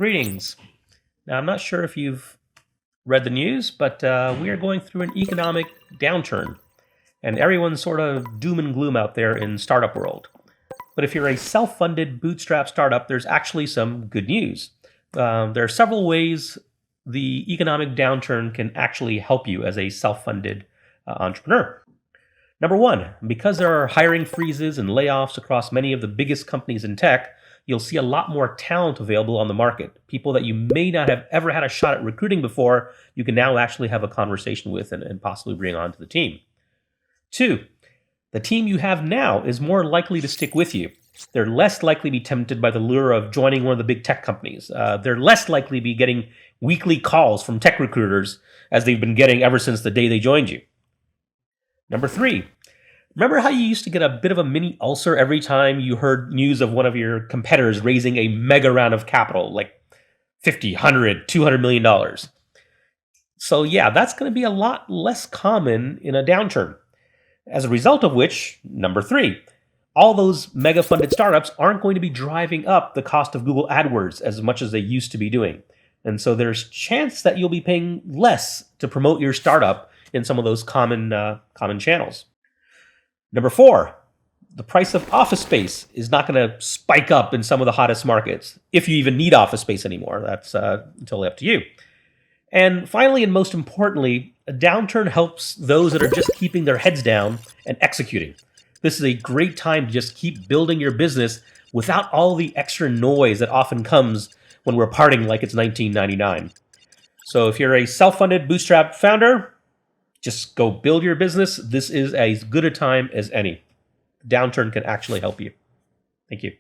Greetings. Now, I'm not sure if you've read the news, but we are going through an economic downturn, and everyone's sort of doom and gloom out there in startup world. But if you're a self-funded bootstrap startup, there's actually some good news. There are several ways the economic downturn can actually help you as a self-funded entrepreneur. Number one, because there are hiring freezes and layoffs across many of the biggest companies in tech, you'll see a lot more talent available on the market. People that you may not have ever had a shot at recruiting before, you can now actually have a conversation with and possibly bring onto the team. Two, the team you have now is more likely to stick with you. They're less likely to be tempted by the lure of joining one of the big tech companies. They're less likely to be getting weekly calls from tech recruiters as they've been getting ever since the day they joined you. Number three, remember how you used to get a bit of a mini ulcer every time you heard news of one of your competitors raising a mega round of capital, like $50, $100, $200 million? So yeah, that's going to be a lot less common in a downturn. As a result of which, number three, all those mega funded startups aren't going to be driving up the cost of Google AdWords as much as they used to be doing. And so there's chance that you'll be paying less to promote your startup in some of those common channels. Number four, the price of office space is not going to spike up in some of the hottest markets, if you even need office space anymore. That's totally up to you. And finally, and most importantly, a downturn helps those that are just keeping their heads down and executing. This is a great time to just keep building your business without all the extra noise that often comes when we're partying like it's 1999. So if you're a self-funded bootstrap founder, just go build your business. This is as good a time as any. The downturn can actually help you. Thank you.